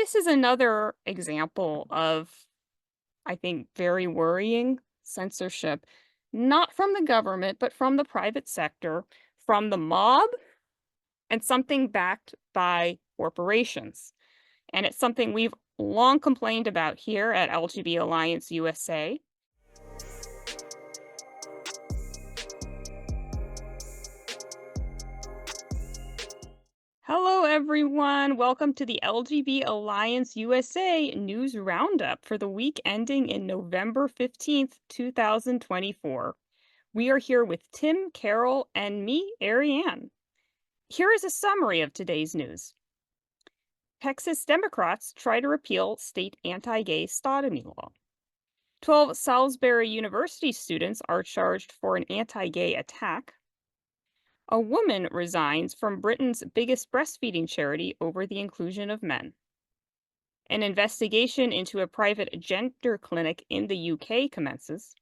This is another example of, I think, very worrying censorship, not from the government, but from the private sector, from the mob, and something backed by corporations. And it's something we've long complained about here at LGB Alliance USA. Hello, everyone. Welcome to the LGB Alliance USA News Roundup for the week ending in November 15th, 2024. We are here with Tim, Carol, and me, Arianne. Here is a summary of today's news. Texas Democrats try to repeal state anti-gay sodomy law. 12 Salisbury University students are charged for an anti-gay attack. A woman resigns from Britain's biggest breastfeeding charity over the inclusion of men. An investigation into a private gender clinic in the UK commences.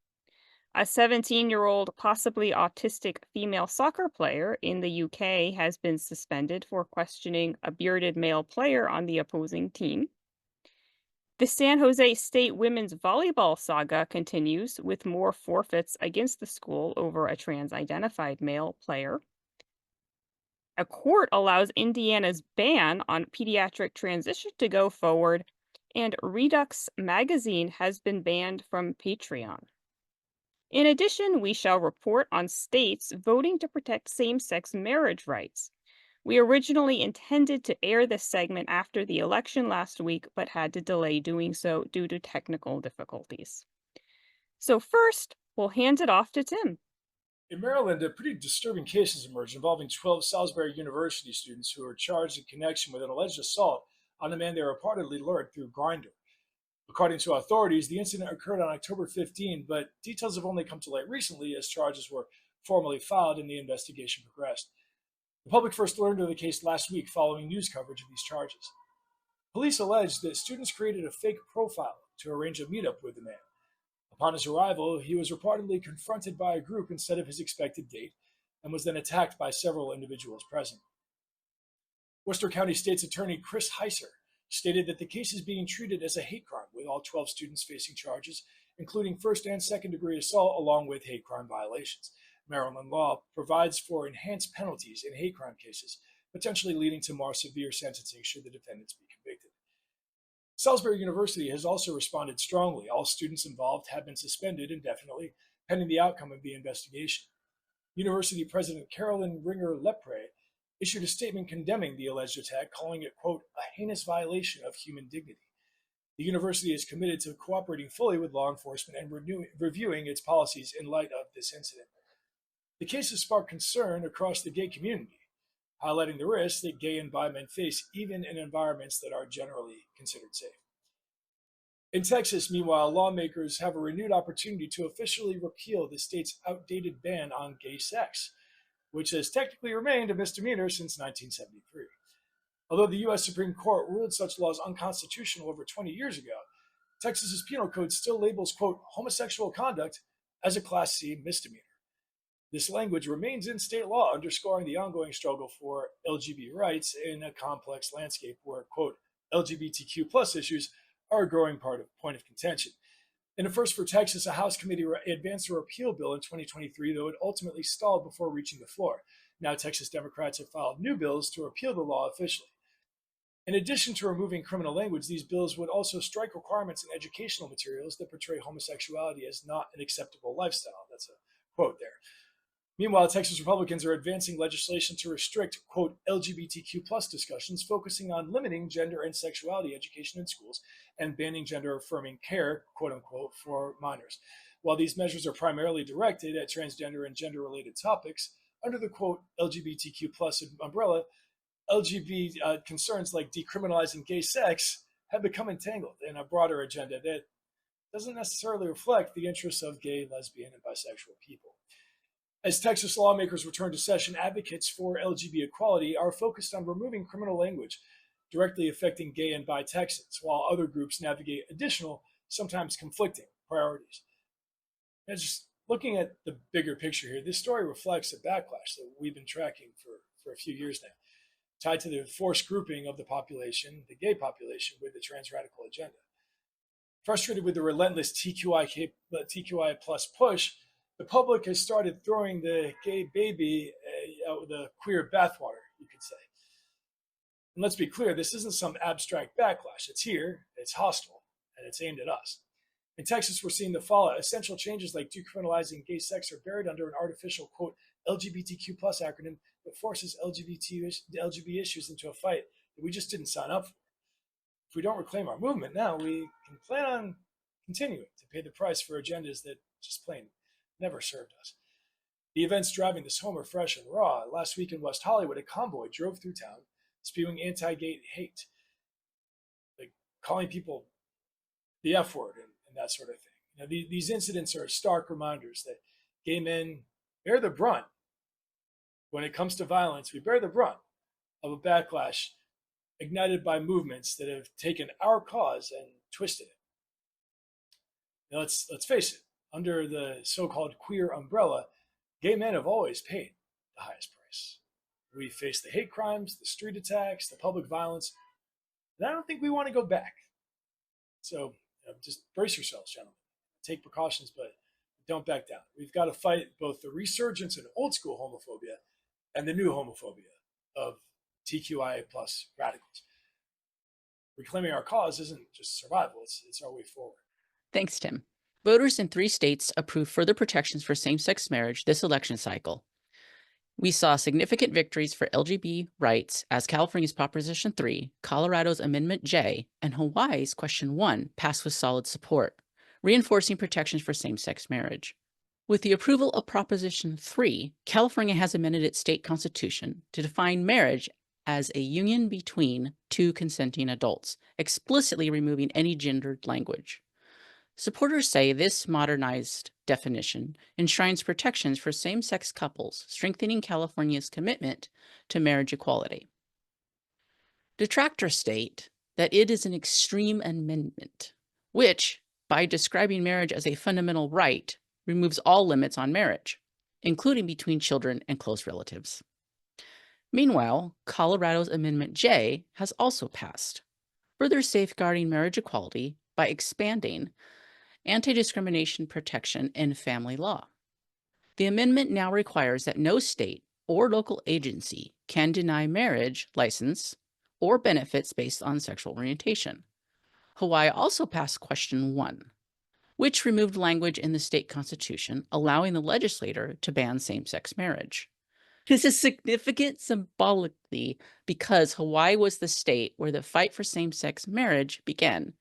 A 17-year-old, possibly autistic female soccer player in the UK has been suspended for questioning a bearded male player on the opposing team. The San Jose State women's volleyball saga continues with more forfeits against the school over a trans-identified male player. A court allows Indiana's ban on pediatric transition to go forward, and ReduXX magazine has been banned from Patreon. In addition, we shall report on states voting to protect same-sex marriage rights. We originally intended to air this segment after the election last week, but had to delay doing so due to technical difficulties. So first, we'll hand it off to Tim. In Maryland, a pretty disturbing case has emerged involving 12 Salisbury University students who are charged in connection with an alleged assault on a man they reportedly lured through Grindr. According to authorities, the incident occurred on October 15, but details have only come to light recently as charges were formally filed and the investigation progressed. The public first learned of the case last week following news coverage of these charges. Police allege that students created a fake profile to arrange a meetup with the man. Upon his arrival, he was reportedly confronted by a group instead of his expected date and was then attacked by several individuals present. Worcester County State's Attorney Chris Heiser stated that the case is being treated as a hate crime, with all 12 students facing charges, including first and second degree assault, along with hate crime violations. Maryland law provides for enhanced penalties in hate crime cases, potentially leading to more severe sentencing should the defendants be convicted. Salisbury University has also responded strongly. All students involved have been suspended indefinitely, pending the outcome of the investigation. University President Carolyn Ringer-Lepre issued a statement condemning the alleged attack, calling it, quote, a heinous violation of human dignity. The university is committed to cooperating fully with law enforcement and reviewing its policies in light of this incident. The case has sparked concern across the gay community, highlighting the risks that gay and bi men face even in environments that are generally considered safe. In Texas, meanwhile, lawmakers have a renewed opportunity to officially repeal the state's outdated ban on gay sex, which has technically remained a misdemeanor since 1973. Although the U.S. Supreme Court ruled such laws unconstitutional over 20 years ago, Texas's penal code still labels, quote, homosexual conduct as a Class C misdemeanor. This language remains in state law, underscoring the ongoing struggle for LGBT rights in a complex landscape where, quote, LGBTQ plus issues are a growing point of contention. In a first for Texas, a House committee advanced a repeal bill in 2023, though it ultimately stalled before reaching the floor. Now, Texas Democrats have filed new bills to repeal the law officially. In addition to removing criminal language, these bills would also strike requirements in educational materials that portray homosexuality as not an acceptable lifestyle. That's a quote there. Meanwhile, Texas Republicans are advancing legislation to restrict, quote, LGBTQ plus discussions, focusing on limiting gender and sexuality education in schools and banning gender affirming care, quote unquote, for minors. While these measures are primarily directed at transgender and gender related topics, under the, quote, LGBTQ plus umbrella, LGBT concerns like decriminalizing gay sex have become entangled in a broader agenda that doesn't necessarily reflect the interests of gay, lesbian, and bisexual people. As Texas lawmakers return to session, advocates for LGBT equality are focused on removing criminal language directly affecting gay and bi Texans, while other groups navigate additional, sometimes conflicting priorities. And just looking at the bigger picture here, this story reflects a backlash that we've been tracking for a few years now. tied to the forced grouping of the population, the gay population, with the trans radical agenda. Frustrated with the relentless TQI plus push, the public has started throwing the gay baby out with the queer bathwater, you could say. And let's be clear, this isn't some abstract backlash. It's here, it's hostile, and it's aimed at us. In Texas, we're seeing the fallout. Essential changes like decriminalizing gay sex are buried under an artificial, quote, LGBTQ plus acronym that forces LGBT issues into a fight that we just didn't sign up for. If we don't reclaim our movement now, we can plan on continuing to pay the price for agendas that just plain never served us. The events driving this home are fresh and raw. Last week in West Hollywood, a convoy drove through town spewing anti-gay hate, like calling people the F word and that sort of thing. You know, these incidents are stark reminders that gay men bear the brunt. When it comes to violence, we bear the brunt of a backlash ignited by movements that have taken our cause and twisted it. Now let's face it, under the so-called queer umbrella, gay men have always paid the highest price. We face the hate crimes, the street attacks, the public violence, and I don't think we want to go back. So just brace yourselves, gentlemen. Take precautions, but don't back down. We've got to fight both the resurgence in old school homophobia and the new homophobia of TQIA plus radicals. Reclaiming our cause isn't just survival, it's our way forward. Thanks, Tim. Voters in 3 states approved further protections for same-sex marriage this election cycle. We saw significant victories for LGBT rights as California's Proposition 3, Colorado's Amendment J, and Hawaii's Question 1 passed with solid support, reinforcing protections for same-sex marriage. With the approval of Proposition 3, California has amended its state constitution to define marriage as a union between 2 consenting adults, explicitly removing any gendered language. Supporters say this modernized definition enshrines protections for same-sex couples, strengthening California's commitment to marriage equality. Detractors state that it is an extreme amendment, which, by describing marriage as a fundamental right, removes all limits on marriage, including between children and close relatives. Meanwhile, Colorado's Amendment J has also passed, further safeguarding marriage equality by expanding anti-discrimination protection in family law. The amendment now requires that no state or local agency can deny marriage license or benefits based on sexual orientation. Hawaii also passed Question 1, which removed language in the state constitution allowing the legislator to ban same-sex marriage. This is significant symbolically because Hawaii was the state where the fight for same-sex marriage began.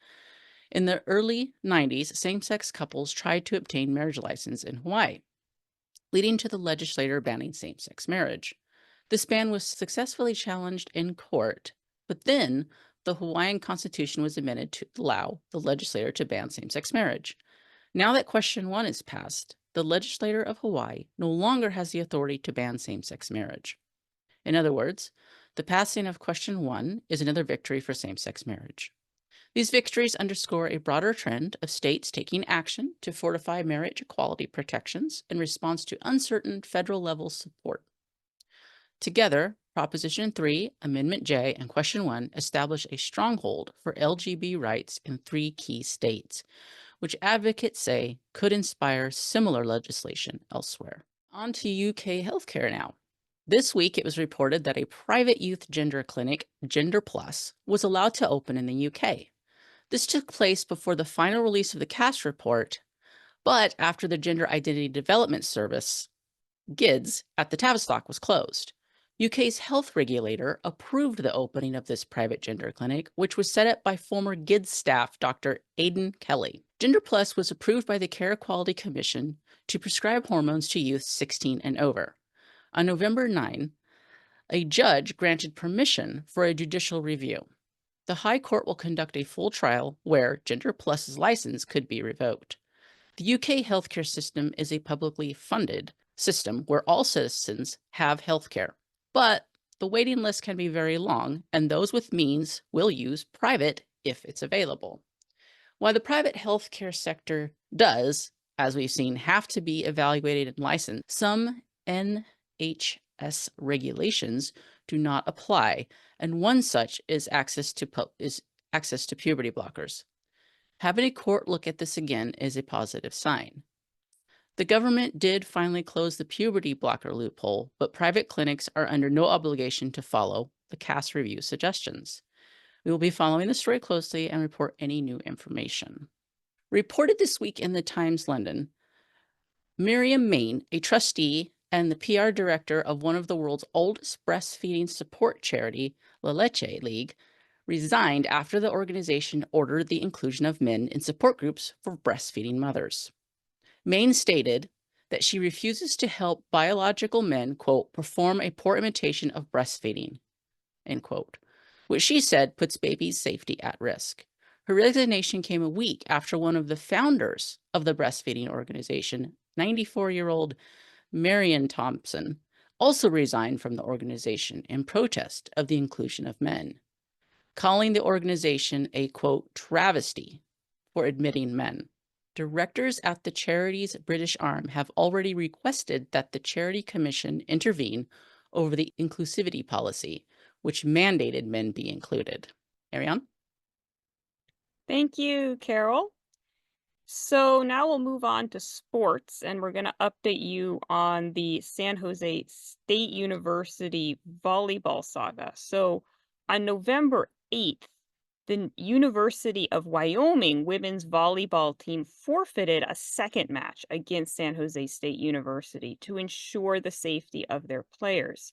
In the early 90s, same-sex couples tried to obtain marriage license in Hawaii, leading to the legislator banning same-sex marriage. This ban was successfully challenged in court, but then the Hawaiian Constitution was amended to allow the legislator to ban same-sex marriage. Now that Question 1 is passed, the legislator of Hawaii no longer has the authority to ban same-sex marriage. In other words, the passing of Question 1 is another victory for same-sex marriage. These victories underscore a broader trend of states taking action to fortify marriage equality protections in response to uncertain federal-level support. Together, Proposition 3, Amendment J, and Question 1 establish a stronghold for LGBT rights in 3 key states, which advocates say could inspire similar legislation elsewhere. On to UK healthcare now. This week, it was reported that a private youth gender clinic, Gender Plus, was allowed to open in the UK. This took place before the final release of the CAS report, but after the Gender Identity Development Service, GIDS, at the Tavistock was closed. UK's health regulator approved the opening of this private gender clinic, which was set up by former GIDS staff Dr. Aidan Kelly. Gender Plus was approved by the Care Equality Commission to prescribe hormones to youth 16 and over. On November 9, a judge granted permission for a judicial review. The High Court will conduct a full trial where Gender Plus's license could be revoked. The UK healthcare system is a publicly funded system where all citizens have healthcare, but the waiting list can be very long, and those with means will use private if it's available. While the private healthcare sector does, as we've seen, have to be evaluated and licensed, some NHS regulations do not apply, and one such is access to puberty blockers. Having a court look at this again is a positive sign. The government did finally close the puberty blocker loophole, but private clinics are under no obligation to follow the CAS review suggestions. We will be following the story closely and report any new information. Reported this week in the Times London, Miriam Main, a trustee and the PR director of one of the world's oldest breastfeeding support charity, LeLeche League, resigned after the organization ordered the inclusion of men in support groups for breastfeeding mothers. Main stated that she refuses to help biological men, quote, perform a poor imitation of breastfeeding, end quote, which she said puts babies' safety at risk. Her resignation came a week after one of the founders of the breastfeeding organization, 94-year-old Marian Thompson, also resigned from the organization in protest of the inclusion of men, calling the organization a, quote, travesty for admitting men. Directors at the charity's British arm have already requested that the Charity Commission intervene over the inclusivity policy, which mandated men be included. Arianne? Thank you, Carol. So now we'll move on to sports, and we're going to update you on the San Jose State University Volleyball Saga. So on November 8th, the University of Wyoming women's volleyball team forfeited a second match against San Jose State University to ensure the safety of their players.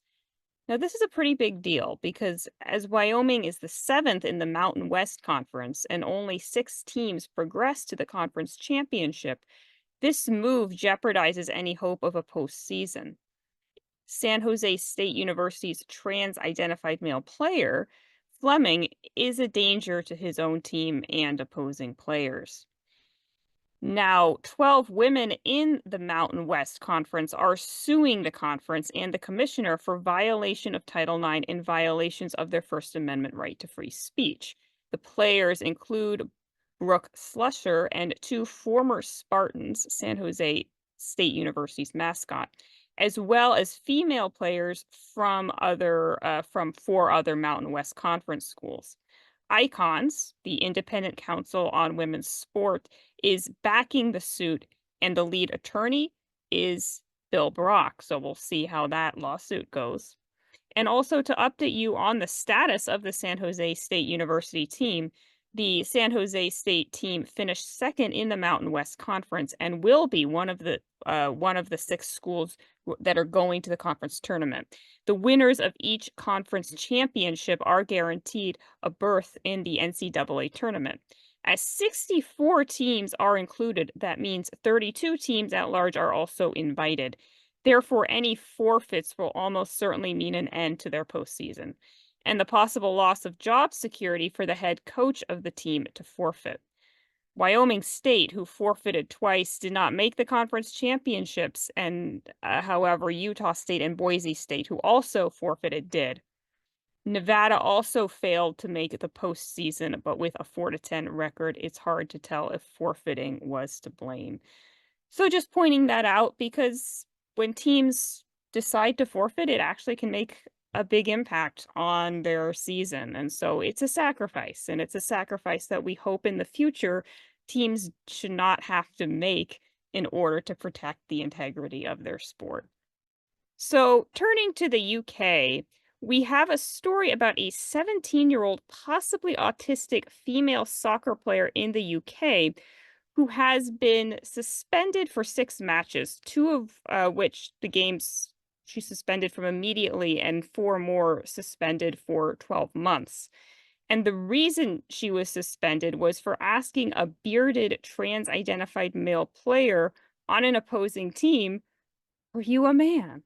Now, this is a pretty big deal because as Wyoming is the seventh in the Mountain West Conference and only 6 teams progress to the conference championship, this move jeopardizes any hope of a postseason. San Jose State University's trans-identified male player, Fleming, is a danger to his own team and opposing players. Now, 12 women in the Mountain West Conference are suing the conference and the commissioner for violation of Title IX and violations of their First Amendment right to free speech. The players include Brooke Slusher and 2 former Spartans, San Jose State University's mascot, as well as female players from 4 other Mountain West Conference schools. Icons, the Independent Council on Women's Sport, is backing the suit, and the lead attorney is Bill Brock. So we'll see how that lawsuit goes. And also to update you on the status of the San Jose State University team, the San Jose State team finished second in the Mountain West Conference and will be one of the 6 schools that are going to the conference tournament. The winners of each conference championship are guaranteed a berth in the NCAA tournament. As 64 teams are included, that means 32 teams at large are also invited. Therefore, any forfeits will almost certainly mean an end to their postseason, and the possible loss of job security for the head coach of the team to forfeit. Wyoming State, who forfeited twice, did not make the conference championships, and however, Utah State and Boise State, who also forfeited, did. Nevada also failed to make the postseason, but with a 4-10 record, it's hard to tell if forfeiting was to blame. So just pointing that out because when teams decide to forfeit, it actually can make a big impact on their season. And so it's a sacrifice, and it's a sacrifice that we hope in the future teams should not have to make in order to protect the integrity of their sport. So turning to the UK, we have a story about a 17-year-old possibly autistic female soccer player in the UK who has been suspended for 6 matches, 2 of which the games she suspended from immediately and 4 more suspended for 12 months. And the reason she was suspended was for asking a bearded trans-identified male player on an opposing team, "Are you a man?"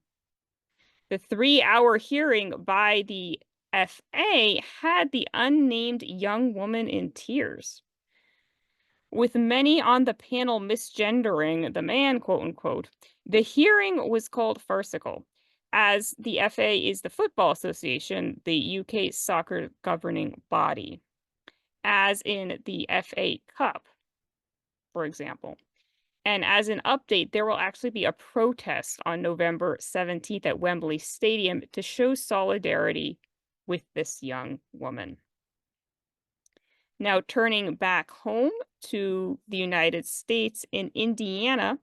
The 3-hour hearing by the FA had the unnamed young woman in tears. With many on the panel misgendering the man, quote unquote, the hearing was called farcical, as the FA is the Football Association, the UK soccer governing body, as in the FA Cup, for example. And as an update, there will actually be a protest on November 17th at Wembley Stadium to show solidarity with this young woman. Now, turning back home to the United States, in Indiana,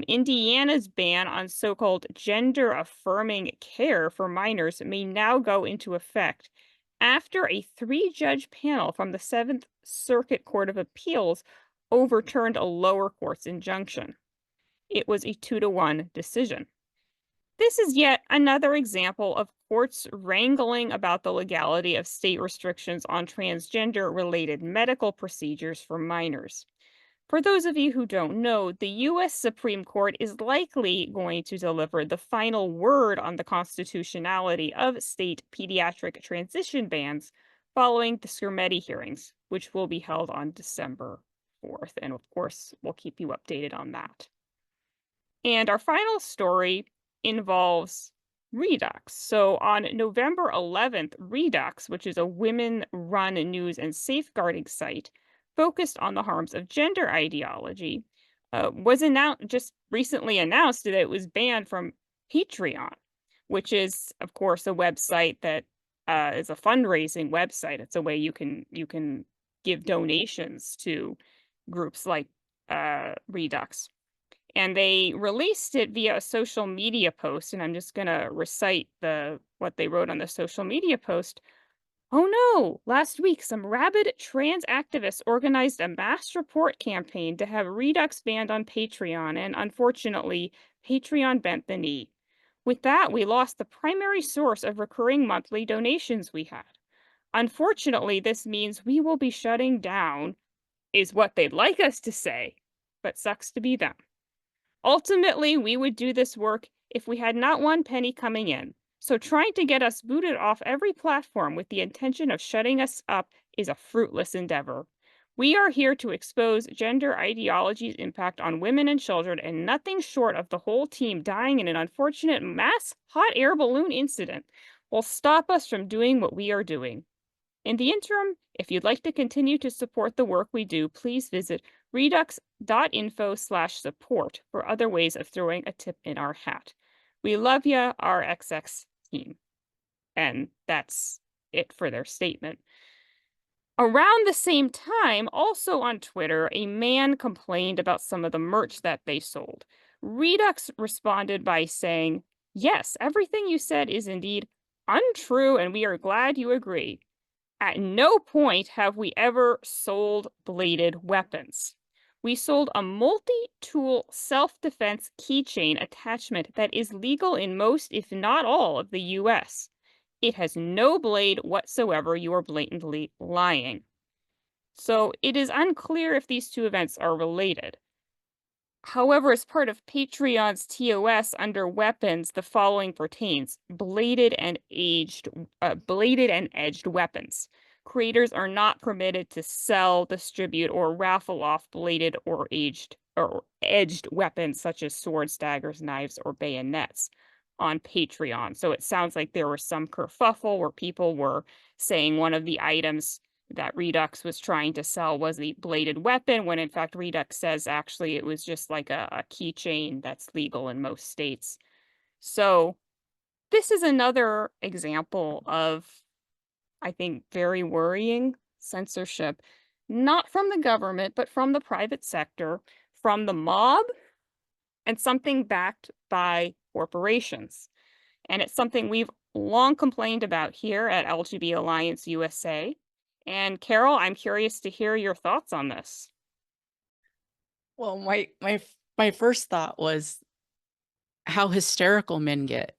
Indiana's ban on so-called gender-affirming care for minors may now go into effect after a three-judge panel from the Seventh Circuit Court of Appeals overturned a lower court's injunction. It was a 2-to-1 decision. This is yet another example of courts wrangling about the legality of state restrictions on transgender-related medical procedures for minors. For those of you who don't know, the U.S. Supreme Court is likely going to deliver the final word on the constitutionality of state pediatric transition bans following the Scrimeti hearings, which will be held on December 4th. And of course, we'll keep you updated on that. And our final story involves ReduXX. So on November 11th, ReduXX, which is a women-run news and safeguarding site, focused on the harms of gender ideology, was just recently announced that it was banned from Patreon, which is, of course, a website that is a fundraising website. It's a way you can give donations to groups like ReduXX. And they released it via a social media post, and I'm just going to recite what they wrote on the social media post. Oh no! Last week, some rabid trans activists organized a mass report campaign to have ReduXX banned on Patreon, and unfortunately, Patreon bent the knee. With that, we lost the primary source of recurring monthly donations we had. Unfortunately, this means we will be shutting down, is what they'd like us to say, but sucks to be them. Ultimately, we would do this work if we had not one penny coming in. So trying to get us booted off every platform with the intention of shutting us up is a fruitless endeavor. We are here to expose gender ideology's impact on women and children, and nothing short of the whole team dying in an unfortunate mass hot air balloon incident will stop us from doing what we are doing. In the interim, if you'd like to continue to support the work we do, please visit reduxx.info/support for other ways of throwing a tip in our hat. We love ya, our XX team. And that's it for their statement. Around the same time, also on Twitter, a man complained about some of the merch that they sold. ReduXX responded by saying, "Yes, everything you said is indeed untrue, and we are glad you agree. At no point have we ever sold bladed weapons. We sold a multi-tool self-defense keychain attachment that is legal in most, if not all, of the US. It has no blade whatsoever. You are blatantly lying." So it is unclear if these two events are related. However, as part of Patreon's TOS under weapons, the following pertains: bladed and edged weapons. Creators are not permitted to sell, distribute, or raffle off bladed or edged weapons such as swords, daggers, knives, or bayonets on Patreon. So it sounds like there was some kerfuffle where people were saying one of the items that ReduXX was trying to sell was the bladed weapon, when in fact ReduXX says actually it was just like a keychain that's legal in most states. So this is another example of, I think, very worrying censorship, not from the government, but from the private sector, from the mob, and something backed by corporations. And it's something we've long complained about here at LGB Alliance USA. And Carol, I'm curious to hear your thoughts on this. Well, my first thought was how hysterical men get.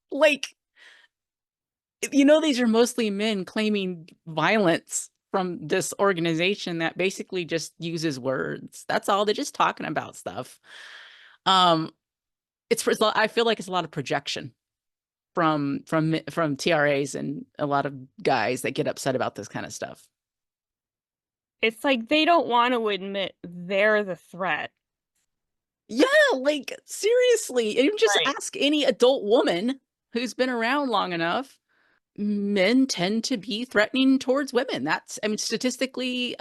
Like, these are mostly men claiming violence from this organization that basically just uses words. That's all. They're just talking about stuff. I feel like it's a lot of projection from TRAs and a lot of guys that get upset about this kind of stuff. It's like they don't want to admit they're the threat. Yeah, like seriously, and just Right. ask any adult woman who's been around long enough. Men tend to be threatening towards women. That's, I mean, statistically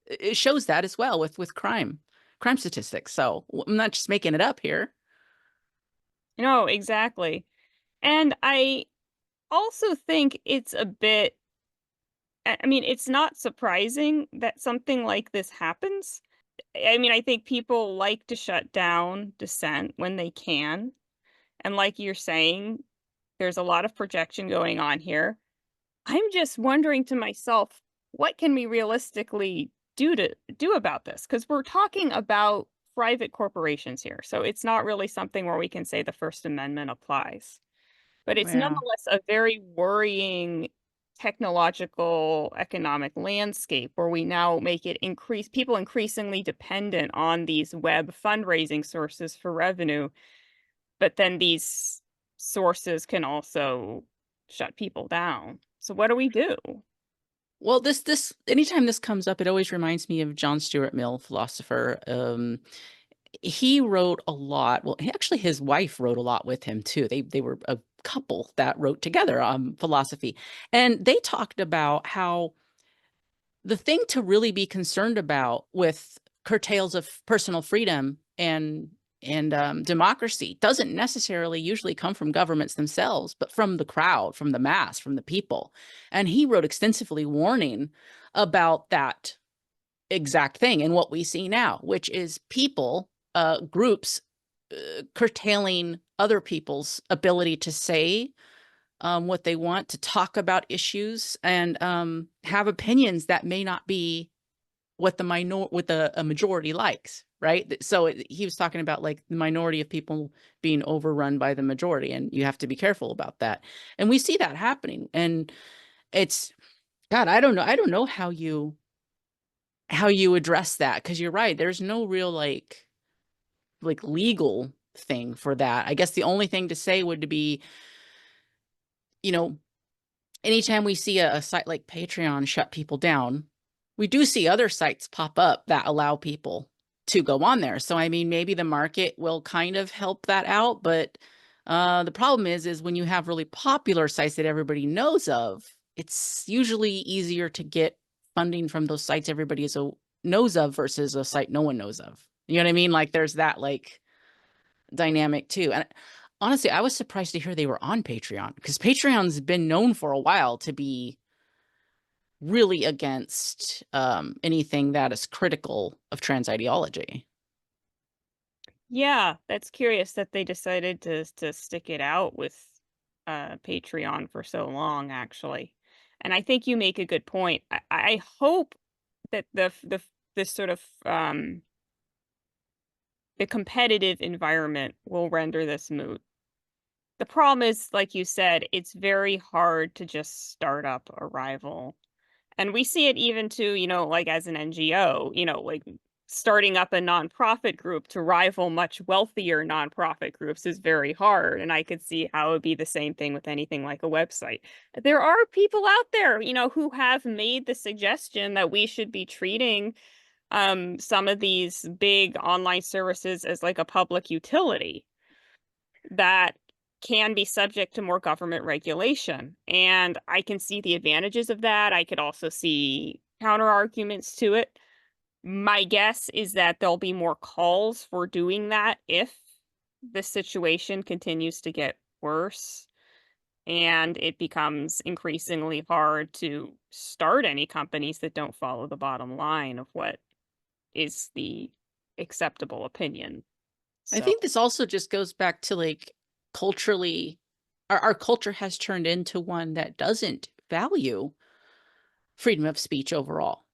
it shows that as well with crime statistics. So I'm not just making it up here. No, exactly. And I also think it's a bit I mean, it's not surprising that something like this happens. I mean, I think people like to shut down dissent when they can. And like you're saying, there's a lot of projection going on here. I'm just wondering to myself, what can we realistically do about this? Because we're talking about private corporations here. So it's not really something where we can say the First Amendment applies. But it's Yeah. nonetheless a very worrying technological economic landscape where we now make it increase people increasingly dependent on these web fundraising sources for revenue, but then these sources can also shut people down. So what do we do? Well, this anytime this comes up, it always reminds me of John Stuart Mill, philosopher. He wrote a lot. Well, actually, his wife wrote a lot with him too. They were a couple that wrote together on philosophy, and they talked about how the thing to really be concerned about with curtails of personal freedom and democracy doesn't necessarily usually come from governments themselves, but from the crowd, from the mass, from the people. And he wrote extensively warning about that exact thing and what we see now, which is people, groups, curtailing other people's ability to say what they want, to talk about issues, and have opinions that may not be what a majority likes, right? So he was talking about like the minority of people being overrun by the majority, and you have to be careful about that. And we see that happening, and it's God, I don't know how you address that, because you're right. There's no real like legal thing for that. I guess the only thing to say would be, you know, anytime we see a site like Patreon shut people down, we do see other sites pop up that allow people to go on there. So I mean, maybe the market will kind of help that out, but the problem is when you have really popular sites that everybody knows of, it's usually easier to get funding from those sites everybody knows of versus a site no one knows of. You know what I mean? Like there's that like dynamic too. And honestly, I was surprised to hear they were on Patreon, because Patreon's been known for a while to be really against anything that is critical of trans ideology. Yeah, that's curious that they decided to stick it out with Patreon for so long, actually. And I think you make a good point. I hope that this sort of the competitive environment will render this moot. The problem is, like you said, it's very hard to just start up a rival. And we see it even too, like as an NGO, like starting up a nonprofit group to rival much wealthier nonprofit groups is very hard. And I could see how it would be the same thing with anything like a website. There are people out there, who have made the suggestion that we should be treating some of these big online services as like a public utility that can be subject to more government regulation. And I can see the advantages of that. I could also see counter arguments to it. My guess is that there'll be more calls for doing that if the situation continues to get worse and it becomes increasingly hard to start any companies that don't follow the bottom line of what is the acceptable opinion. I So, think this also just goes back to like culturally, our culture has turned into one that doesn't value freedom of speech overall.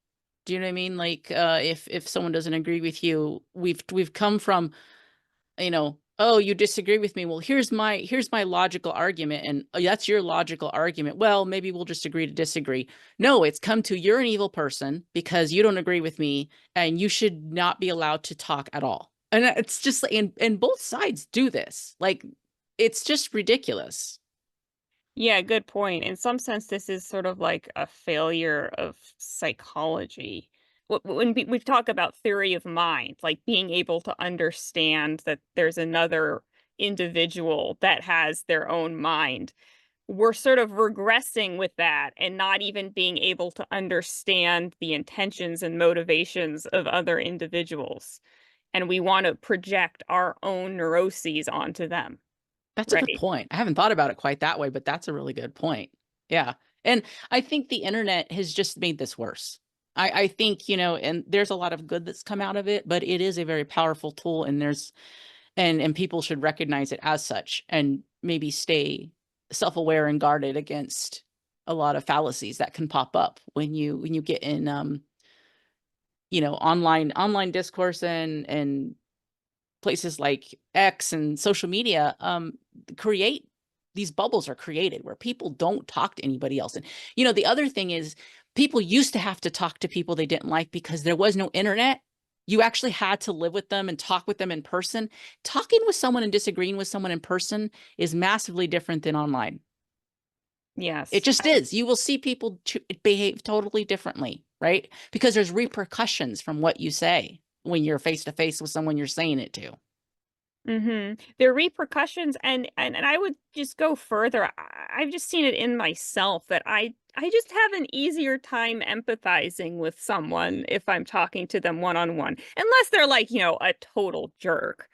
Do you know what I mean? Like if someone doesn't agree with you, we've come from, oh, you disagree with me, well, here's my logical argument, and oh, that's your logical argument, well, maybe we'll just agree to disagree. No, it's come to, you're an evil person because you don't agree with me, and you should not be allowed to talk at all. And it's just, and both sides do this, like it's just ridiculous. yeah, good point. In some sense, this is sort of like a failure of psychology. When we talk about theory of mind, like being able to understand that there's another individual that has their own mind, we're sort of regressing with that and not even being able to understand the intentions and motivations of other individuals. And we want to project our own neuroses onto them, That's a good right? point. I haven't thought about it quite that way, but that's a really good point. Yeah. And I think the internet has just made this worse. I think, and there's a lot of good that's come out of it, but it is a very powerful tool, and and people should recognize it as such and maybe stay self-aware and guarded against a lot of fallacies that can pop up when you get in online discourse and places like X and social media. Create these bubbles are created where people don't talk to anybody else. And the other thing is, people used to have to talk to people they didn't like because there was no internet. You actually had to live with them and talk with them in person. Talking with someone and disagreeing with someone in person is massively different than online. It Yes. just is. You will see people behave totally differently, right? Because there's repercussions from what you say when you're face to face with someone you're saying it to. There are repercussions, and I would just go further. I've just seen it in myself that I just have an easier time empathizing with someone if I'm talking to them one on one, unless they're like, a total jerk.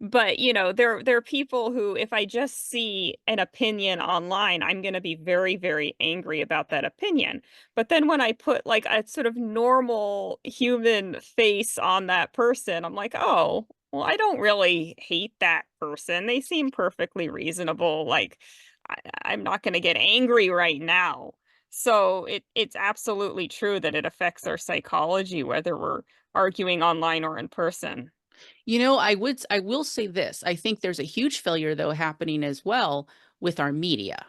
But, there are people who, if I just see an opinion online, I'm going to be very, very angry about that opinion. But then when I put like a sort of normal human face on that person, I'm like, oh, well, I don't really hate that person. They seem perfectly reasonable. Like, I'm not going to get angry right now. So it's absolutely true that it affects our psychology, whether we're arguing online or in person. I will say this. I think there's a huge failure though happening as well with our media.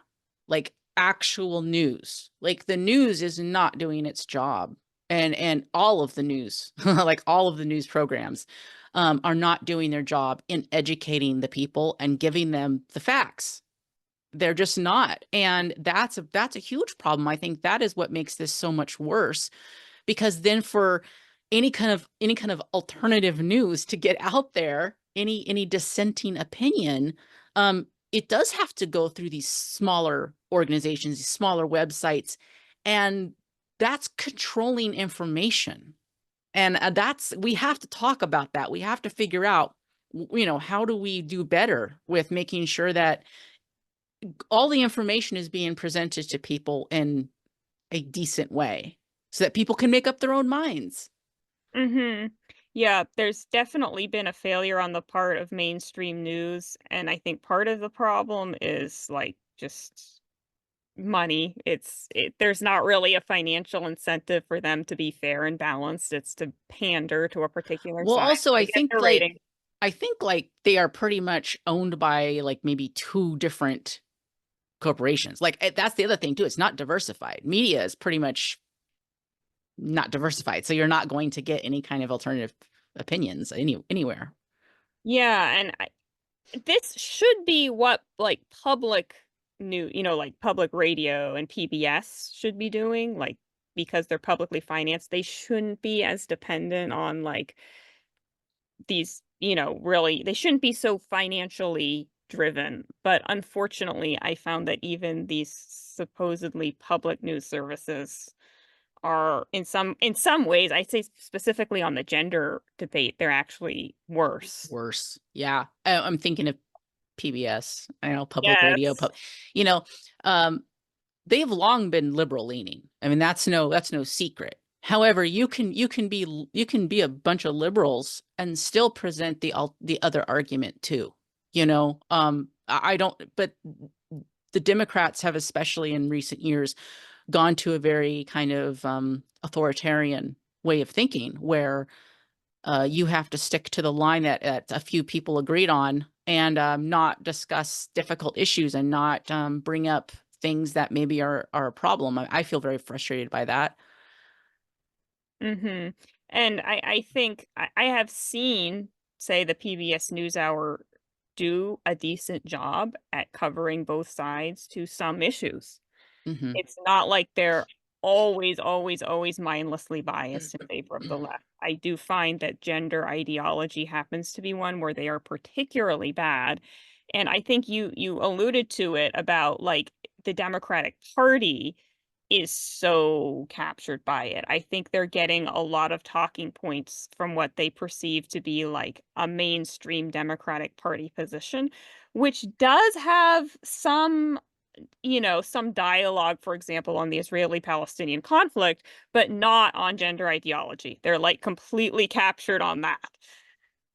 Like actual news. Like the news is not doing its job. And all of the news, like all of the news programs, are not doing their job in educating the people and giving them the facts. They're just not. And that's a huge problem. I think that is what makes this so much worse, because then for any kind of alternative news to get out there, any dissenting opinion, it does have to go through these smaller organizations, these smaller websites, and that's controlling information. And we have to talk about that. We have to figure out, how do we do better with making sure that all the information is being presented to people in a decent way so that people can make up their own minds. Mhm. Yeah, there's definitely been a failure on the part of mainstream news, and I think part of the problem is, like, just money. There's not really a financial incentive for them to be fair and balanced. It's to pander to a particular Well, side also, to get their rating. I think like they are pretty much owned by like maybe two different corporations. Like that's the other thing too. It's not diversified. Media is pretty much not diversified. So you're not going to get any kind of alternative opinions anywhere. Yeah, and this should be what, like, public like, public radio and PBS should be doing, like, because they're publicly financed, they shouldn't be as dependent on, like, these, really they shouldn't be so financially driven, but unfortunately, I found that even these supposedly public news services are in some ways, I'd say specifically on the gender debate, they're actually worse. Worse. Yeah. I'm thinking of PBS, I know public radio, Yes. you know, um, they've long been liberal leaning. I mean, that's no secret. However, you can be a bunch of liberals and still present the other argument too. I don't, but the Democrats have, especially in recent years, gone to a very kind of authoritarian way of thinking where you have to stick to the line that a few people agreed on, and not discuss difficult issues and not bring up things that maybe are a problem. I feel very frustrated by that. Mhm. And I think I have seen, say, the PBS NewsHour do a decent job at covering both sides to some issues. Hmm. It's not like they're always, always, always mindlessly biased in favor of the left. I do find that gender ideology happens to be one where they are particularly bad. And I think you alluded to it about, like, the Democratic Party is so captured by it. I think they're getting a lot of talking points from what they perceive to be like a mainstream Democratic Party position, which does have some, some dialogue, for example, on the Israeli-Palestinian conflict, but not on gender ideology. They're like completely captured on that.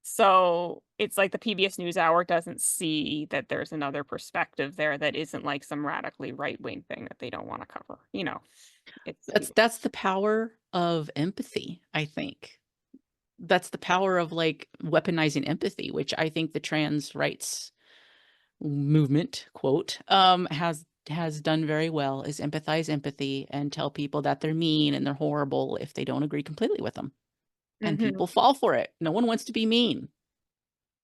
So it's like the PBS NewsHour doesn't see that there's another perspective there that isn't like some radically right-wing thing that they don't want to cover. It's That's the power of empathy, I think. That's the power of like weaponizing empathy, which I think the trans rights movement, quote, has done very well, is empathize empathy and tell people that they're mean and they're horrible if they don't agree completely with them. And Mhm. people fall for it. No one wants to be mean.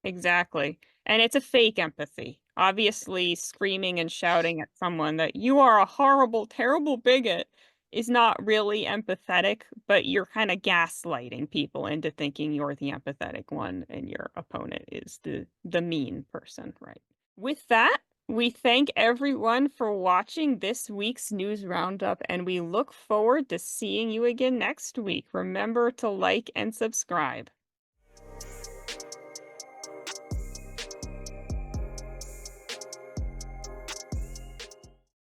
Exactly. And it's a fake empathy. Obviously, screaming and shouting at someone that you are a horrible, terrible bigot is not really empathetic, but you're kind of gaslighting people into thinking you're the empathetic one and your opponent is the mean person, right? With that, we thank everyone for watching this week's news roundup and we look forward to seeing you again next week. Remember to like and subscribe.